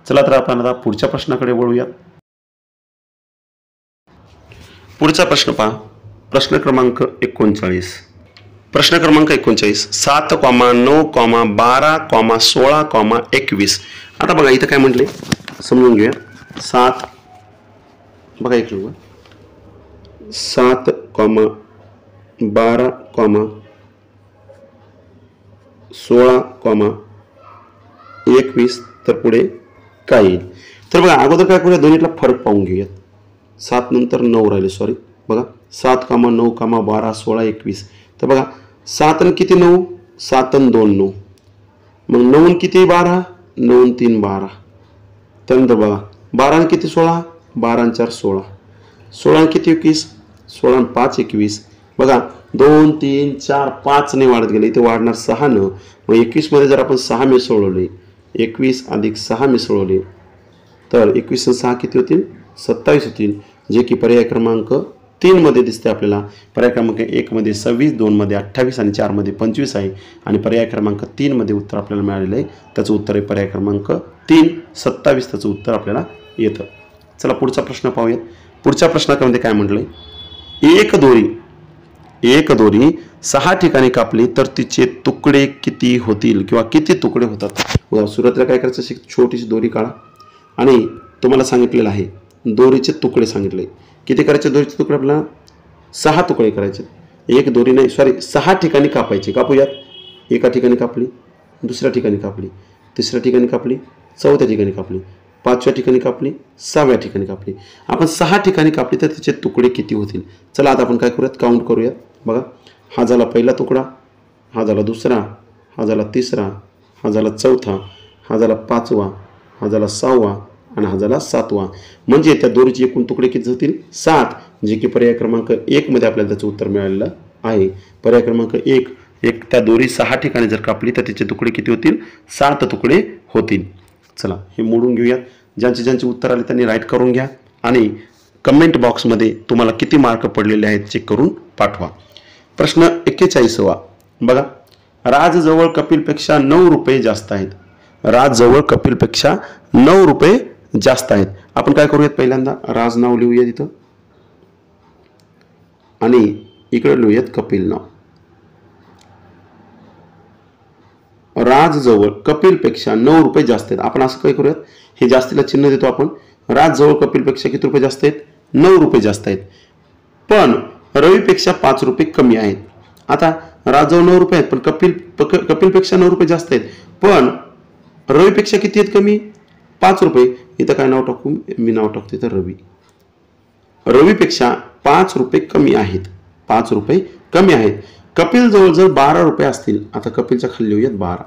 चला तर आपण आता पुढच्या प्रश्नाकडे वळूयात. पुढचा प्रश्न पहा, प्रश्न क्रमांक 39. प्रश्न क्रमांक 39, 7, 9, 12, 16, 21. आता बघा इथं काय म्हटले समजून घेऊया. 7 बघा, एक 7, 12, 16, 21. तर पुढे काय येईल. तर बघा, अगोदर काय करूया, दोन्हीतला फरक पाहून घेऊयात. 7 नंतर 9 राहिले, सॉरी बघा, 7, 9, 12, 16, 21. तर बघा, 7 आणि किती 9, 7 आणि 2 9, मग 9 आणि किती 12, 9 आणि 3 12. त्यानंतर बघा, 12 आणि किती 16, 12 आणि 4 16, 16 आणि किती 21, 16 आणि 5 21. बघा, 2 3 4 5 ने वाढत गेले, इथे वाढणार 6 न. मग 21 मध्ये जर आपण 6 मिसळवले, 21 अधिक 6 मिसळवले तर 21 आणि 6 किती होतील, 27 होतील, जे की पर्याय क्रमांक 3 मध्ये दिसते आपल्याला. पर्याय क्रमांक 1 मध्ये 26, 2 मध्ये 28 आणि 4 मध्ये 25 आहे. आणि पर्याय क्रमांक 3 मध्ये उत्तर आपल्याला मिळालेलं आहे. त्याचं उत्तर आहे पर्याय क्रमांक 3, 27. त्याचं उत्तर आपल्याला येतं. चला पुढचा प्रश्न पाहूयात. पुढच्या प्रश्नामध्ये काय म्हटलंय, एक दोरी 6 ठिकाणी कापली तर तिचे तुकडे किती होतील किंवा किती तुकडे होतात. सुरुवातीला काय करायचं, छोटीशी दोरी काढा आणि तुम्हाला सांगितलेलं आहे दोरीचे तुकडे सांगितले. किती करायचे दोरीचे तुकडे, आपल्याला 6 तुकडे करायचे. एक दोरी नाही, सॉरी 6 ठिकाणी कापायचे. कापूयात. एका ठिकाणी कापली, दुसऱ्या ठिकाणी कापली, तिसऱ्या ठिकाणी कापली, चौथ्या ठिकाणी कापली, 5व्या ठिकाणी कापली, 6व्या ठिकाणी कापली. आपण 6 ठिकाणी कापली तर तिचे तुकडे किती होतील. चला आता आपण काय करूयात, काउंट करूयात. बघा, हा झाला पहिला तुकडा, हा झाला दुसरा, हा झाला तिसरा, हा झाला चौथा, हा झाला 5वा, हा झाला 6वा आणि हा झाला 7वा. म्हणजे त्या दोरीचे एकूण तुकडे किती होतील, 7, जे की पर्याय क्रमांक 1 मध्ये आपल्याला त्याचं उत्तर मिळालेलं आहे. पर्याय क्रमांक 1, त्या दोरी 6 ठिकाणी जर कापली तर तिचे तुकडे किती होतील, 7 तुकडे होतील. चला हे मोडून घेऊयात. ज्यांचे उत्तर आले त्यांनी राईट करून घ्या आणि कमेंट बॉक्समध्ये तुम्हाला किती मार्क पडलेले आहेत चेक करून पाठवा. प्रश्न 41वा बघा, राजजवळ कपिलपेक्षा 9 रुपये जास्त आहेत. राजजवळ कपिलपेक्षा 9 रुपये जास्त आहेत. आपण काय करूयात, पहिल्यांदा राज नाव लिहूया तिथं आणि इकडे लिहूयात कपिल नाव. राजजवळ कपिलपेक्षा 9 रुपये जास्त आहेत. आपण असं काय करूयात, हे जास्तीला चिन्ह देतो आपण. राजजवळ कपिलपेक्षा किती रुपये जास्त आहेत, 9 रुपये जास्त आहेत. पण रवीपेक्षा 5 रुपये कमी आहेत. आता राजजवळ 9 रुपये आहेत पण कपिलपेक्षा 9 रुपये जास्त आहेत, पण रवीपेक्षा किती आहेत कमी, 5 रुपये. इथं काय नाव टाकू, मी नाव टाकतो इथं रवी. रवीपेक्षा 5 रुपये कमी आहेत, 5 रुपये कमी आहेत. कपिल जवळ जर 12 रुपये असतील, आता कपिलच्या खाली लिहूयात 12.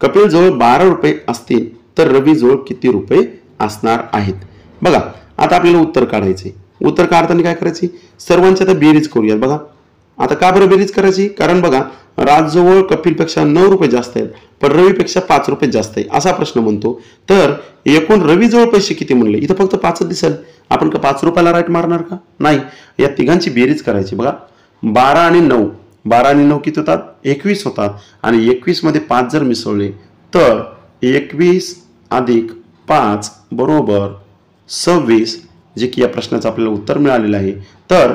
कपिल जवळ 12 रुपये असतील तर रवी जवळ किती रुपये असणार आहेत. बघा आता आपल्याला उत्तर काढायचे. उत्तर काढताना काय करायचे, सर्वांची आता बेरीज करूयात. बघा आता का बरं बेरीज करायची, कारण बघा राजजवळ कपिलपेक्षा 9 रुपये जास्त आहेत पण रवीपेक्षा 5 रुपये जास्त आहे असा प्रश्न म्हणतो. तर एकूण रवीजवळ पैसे किती म्हणले, इथं फक्त 5 दिसेल. आपण का 5 रुपयाला राईट मारणार का, नाही. या तिघांची बेरीज करायची. बघा 12 आणि 9, 12 आणि 9 किती होतात, 21 होतात. आणि 21 मध्ये 5 जर मिसळले तर 21 अधिक 5 बरोबर 26, जे की या प्रश्नाचं आपल्याला उत्तर मिळालेलं आहे. तर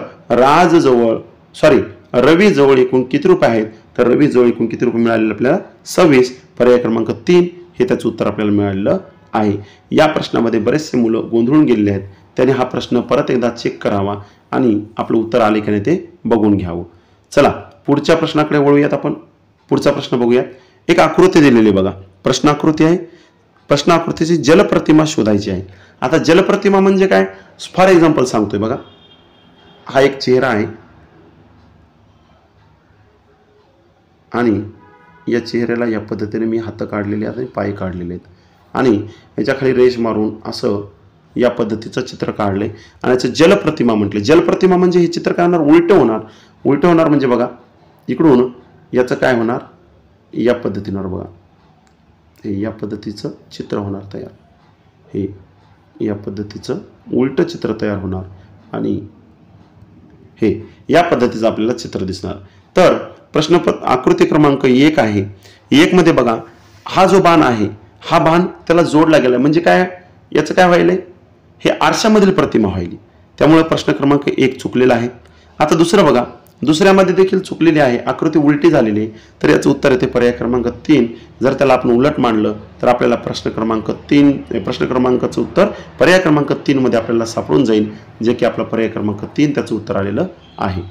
रवी जवळ एकूण किती रुपये आहेत, तर रवी जवळ एकूण किती रुपये मिळालेले आपल्याला 26. पर्याय क्रमांक 3 हे त्याचं उत्तर आपल्याला मिळालेलं आहे. या प्रश्नामध्ये बरेचसे मुलं गोंधळून गेलेले आहेत, त्याने हा प्रश्न परत एकदा चेक करावा आणि आपलं उत्तर आले की नाही ते बघून घ्यावं. चला पुढच्या प्रश्नाकडे वळूयात. आपण पुढचा प्रश्न बघूयात. एक आकृती दिलेली बघा, प्रश्न आकृती आहे. प्रश्न आकृतीची जलप्रतिमा शोधायची आहे. आता जलप्रतिमा म्हणजे काय, फॉर एक्झाम्पल सांगतोय. बघा हा एक चेहरा आहे आणि या चेहऱ्याला या पद्धतीने मी हात काढलेले आहेत आणि पाय काढलेले आहेत आणि याच्या खाली रेष मारून असं या पद्धतीचं चित्र काढले आणि याचं जलप्रतिमा म्हटले. जलप्रतिमा म्हणजे हे चित्र काय होणार, उलटं होणार. उलटं होणार म्हणजे बघा इकडून याचं काय होणार, या पद्धतीनं बघा हे या पद्धतीचं चित्र होणार तयार, हे या पद्धतीचं उलटं चित्र तयार होणार आणि हे या पद्धतीचं आपल्याला चित्र दिसणार. तर प्रश्न आकृती क्रमांक 1 आहे. 1 मध्ये बघा हा जो बाण आहे, हा बाण त्याला जोडला गेला म्हणजे काय, याचं काय व्हायलंय, हे आरशामधील प्रतिमा व्हायली. त्यामुळे प्रश्न क्रमांक 1 चुकलेला आहे. आता दुसरं बघा, दुसऱ्यामध्ये देखील चुकलेली आहे, आकृती उलटी झालेली आहे. तर याचं उत्तर येते पर्याय क्रमांक 3. जर त्याला आपण उलट मांडलं तर आपल्याला प्रश्न क्रमांकाचं उत्तर पर्याय क्रमांक 3 मध्ये आपल्याला सापडून जाईल, जे की आपला पर्याय क्रमांक 3 त्याचं उत्तर आलेलं आहे.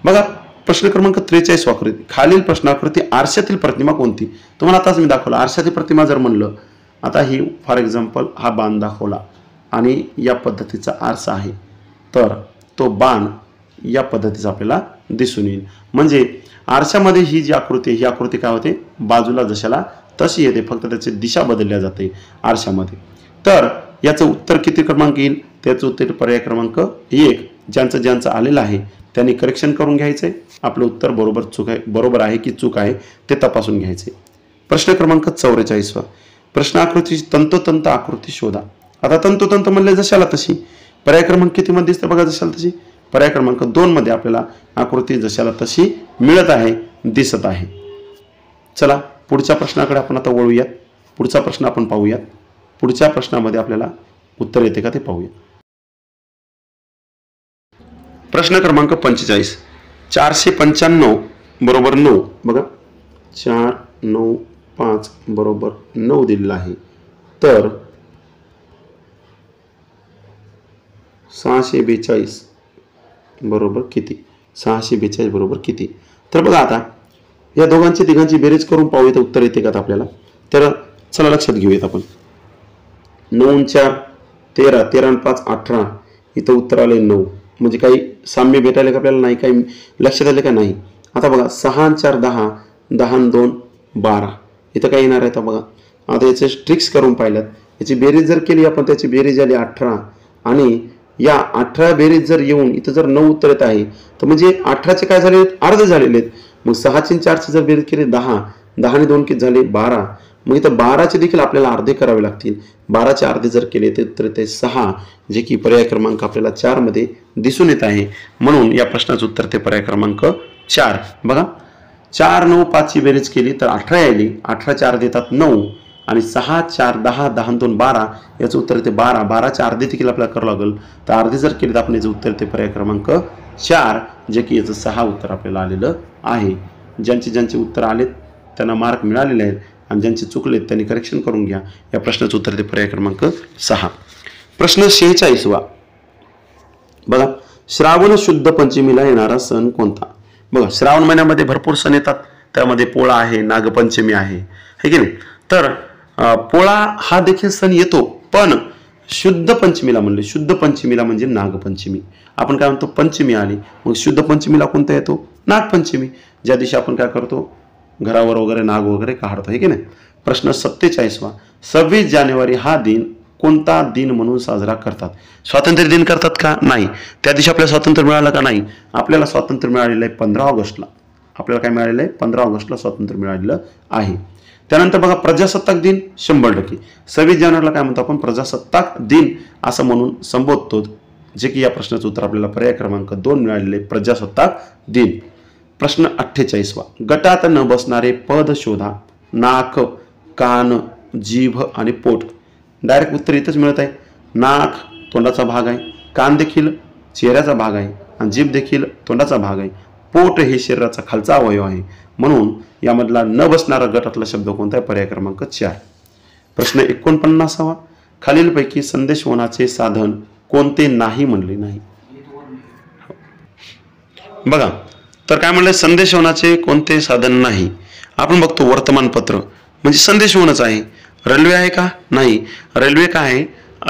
बघा प्रश्न क्रमांक 43 आकृती, खालील प्रश्नाकृती आरशातील प्रतिमा कोणती. तुम्हाला आताच मी दाखवलं आरशातील प्रतिमा जर म्हणलं, आता ही फॉर एक्झाम्पल हा बाण दाखवला आणि या पद्धतीचा आरसा आहे, तर तो बाण या पद्धतीचा आपल्याला दिसून येईल. म्हणजे आरशामध्ये ही जी आकृती आहे, ही आकृती काय होते, बाजूला जशाला तशी येते, फक्त त्याची दिशा बदलल्या जाते आरशामध्ये. तर याचं उत्तर किती क्रमांक येईल, त्याचं उत्तर पर्याय क्रमांक 1. ज्यांचं आलेलं आहे त्यांनी करेक्शन करून घ्यायचंय. आपलं उत्तर बरोबर आहे की चूक आहे ते तपासून घ्यायचे. प्रश्न क्रमांक 44. प्रश्न आकृतीची तंतोतंत आकृती शोधा. आता तंतोतंत म्हणले जशाला तशी, पर्याय क्रमांक किती मध्ये दिसते बघा, जशाला तशी. पर्याय क्रमांक 2 मध्ये आपल्याला आकृती जशाला तशी मिळत आहे, दिसत आहे. चला पुढच्या प्रश्नाकडे आपण आता वळूयात. पुढचा प्रश्न आपण पाहूयात. पुढच्या प्रश्नामध्ये आपल्याला उत्तर येते का ते पाहूया. प्रश्न क्रमांक 45. 495 बरोबर 9. बघा 4, 9, 5 बरोबर 9 दिलेला आहे. तर 642 बरोबर किती, 642 बरोबर किती. तर बघा आता या तिघांची बेरीज करून पाहूया उत्तर येते का आपल्याला. तर चला लक्षात घेऊयात आपण. 9 4 13, 13 आणि 5 18, इथं उत्तर आले 9. म्हणजे काही साम्य भेटायला का आपल्याला, नाही काही लक्षात आले का नाही. आता बघा 6 आणि 4 10, 10 आणि 2 12, इथं काय येणार आहे. आता बघा आता याचे ट्रिक्स करून पाहिल्यात, याची बेरीज जर केली आपण, त्याची बेरीज आली 18 आणि या 18 बेरीज जर येऊन इथं जर 9 उत्तर येत आहे, तर म्हणजे 18चे काय झाले, अर्धे झालेले आहेत. मग 6 आणि 4 जर बेरीज केली 10, 10 आणि 2 किती झाले 12. मग इथं 12चे देखील आपल्याला अर्धे करावे लागतील. 12चे अर्धे जर केले तर ते 6, जे की पर्याय क्रमांक आपल्याला 4 मध्ये दिसून येत आहे. म्हणून या प्रश्नाचं उत्तर ते पर्याय क्रमांक 4. बघा 4 9 5 ची बेरीज केली तर 18 आली. 18चे अर्धे येतात 9 आणि 6 4 10, 10 आणि 2 12, याचं उत्तर ते 12. 12चे अर्धे देखील आपल्याला करावं लागेल. तर अर्धे जर केले तर आपण याचं उत्तर ते पर्याय क्रमांक 4, जे की याचं 6 उत्तर आपल्याला आलेलं आहे. ज्यांचे उत्तर आलेत त्यांना मार्क मिळालेले आहेत आणि ज्यांचे चुकलेत त्यांनी करेक्शन करून घ्या. या प्रश्नाचं उत्तर ते पर्याय क्रमांक 6. प्रश्न 46. बघा श्रावण शुद्ध पंचमीला येणारा सण कोणता. बघा श्रावण महिन्यामध्ये भरपूर सण येतात, त्यामध्ये पोळा आहे, नागपंचमी आहे, है की नाही. तर पोळा हा देखील सण येतो, पण शुद्ध पंचमीला म्हणले, शुद्ध पंचमीला म्हणजे नागपंचमी. आपण काय म्हणतो, पंचमी आली, मग शुद्ध पंचमीला कोणता येतो, नागपंचमी, ज्या दिवशी आपण काय करतो, घरावर वगैरे नाग वगैरे काढतो, हे की नाही. प्रश्न 47वा, 26 जानेवारी हा दिन कोणता दिन म्हणून साजरा करतात. स्वातंत्र्य दिन करतात का, नाही. त्या दिवशी आपल्याला स्वातंत्र्य मिळालं का, नाही. आपल्याला स्वातंत्र्य मिळालेलं आहे 15 ऑगस्टला. आपल्याला काय मिळालेलं आहे, 15 ऑगस्टला स्वातंत्र्य मिळालेलं आहे. त्यानंतर बघा प्रजासत्ताक दिन 100%. 26 जानेवारीला काय म्हणतो आपण, प्रजासत्ताक दिन असं म्हणून संबोधतो, जे की या प्रश्नाचं उत्तर आपल्याला पर्याय क्रमांक 2 मिळालेले, प्रजासत्ताक दिन. प्रश्न 48वा, गटात न बसणारे पद शोधा. नाक, कान, जीभ आणि पोट. डायरेक्ट उत्तर इथंच मिळत आहे. नाक तोंडाचा भाग आहे, कान देखील चेहऱ्याचा भाग आहे आणि जीभ देखील तोंडाचा भाग आहे. पोट हे शरीराचा खालचा अवयव आहे, म्हणून यामधला न बसणारा गटातला शब्द कोणता आहे, पर्याय क्रमांक 4. प्रश्न 49वा, खालीलपैकी संदेशवहनाचे साधन कोणते नाही म्हणले नाही. बघा तर काय म्हणले, संदेशवहनाचे कोणते साधन नाही. आपण बघतो वर्तमानपत्र म्हणजे संदेशवहनच आहे. रेल्वे आहे का, नाही. रेल्वे काय आहे,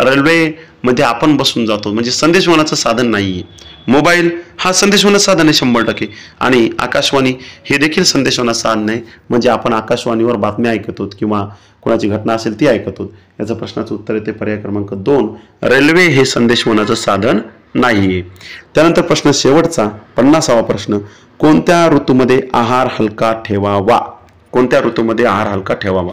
रेल्वे मध्ये आपण बसून जातो म्हणजे संदेशवहनाचं साधन नाहीये. मोबाईल हा संदेशवहनाचं साधन आहे 100%. आणि आकाशवाणी हे देखील संदेशवहनाचं साधन आहे, म्हणजे आपण आकाशवाणीवर बातम्या ऐकतो किंवा कोणाची घटना असेल ती ऐकतो. याचं प्रश्नाचं उत्तर येते पर्याय क्रमांक 2, रेल्वे हे संदेशवहनाचं साधन नाहीये. त्यानंतर प्रश्न शेवटचा 50वा प्रश्न, कोणत्या ऋतूमध्ये आहार हलका ठेवावा. कोणत्या ऋतूमध्ये आहार हलका ठेवावा.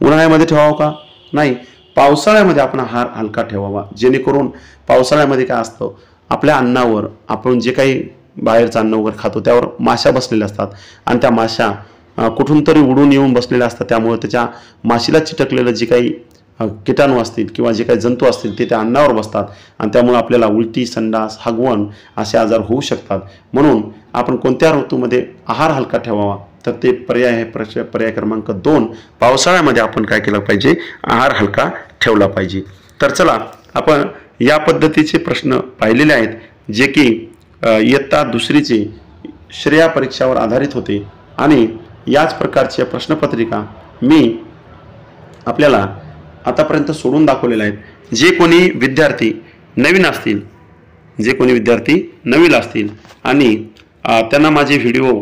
उन्हाळ्यामध्ये ठेवावा का, नाही. पावसाळ्यामध्ये आपण आहार हलका ठेवावा, जेणेकरून पावसाळ्यामध्ये काय असतं, आपल्या अन्नावर आपण जे काही बाहेरचं अन्न वगैरे खातो त्यावर माशा बसलेल्या असतात आणि त्या माशा कुठून तरी उडून येऊन बसलेल्या असतात. त्यामुळे त्याच्या माशीला चिटकलेलं जे काही कीटाणू असतील किंवा जे काही जंतू असतील ते त्या अन्नावर बसतात आणि त्यामुळे आपल्याला उलटी, संडास, हगवण असे आजार होऊ शकतात. म्हणून आपण कोणत्या ऋतूमध्ये आहार हलका ठेवावा, तर ते पर्याय आहे पर्याय क्रमांक 2, पावसाळ्यामध्ये आपण काय केलं पाहिजे, आहार हलका ठेवला पाहिजे. तर चला आपण या पद्धतीचे प्रश्न पाहिलेले आहेत, जे की इयत्ता 2रीचे श्रेया परीक्षावर आधारित होते आणि याच प्रकारच्या प्रश्नपत्रिका मी आपल्याला आतापर्यंत सोडून दाखवलेल्या आहेत. जे कोणी विद्यार्थी नवीन असतील, आणि त्यांना माझे व्हिडिओ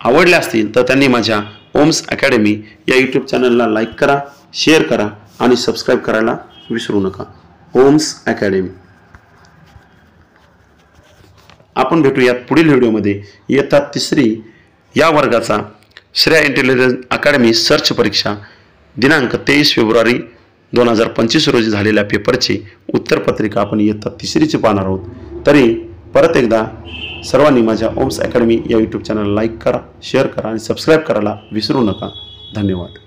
आवडले असतील तर त्यांनी माझ्या ओम्स अकॅडमी या यूट्यूब चॅनलला लाईक करा, शेअर करा आणि सबस्क्राईब करायला विसरू नका. ओम्स अकॅडमी. आपण भेटूयात पुढील व्हिडिओमध्ये. इयत्ता 3री या वर्गाचा श्रेया इंटेलिजन्स अकॅडमी सर्च परीक्षा दिनांक 23 फेब्रुवारी 2025 रोजी झालेल्या पेपरची उत्तरपत्रिका आपण इयत्ता 3रीची पाहणार आहोत. तरी परत एकदा सर्वांनी माझ्या ओम्स अकॅडमी या यूट्यूब चॅनलला लाईक करा, शेअर करा आणि सबस्क्राईब करायला विसरू नका. धन्यवाद.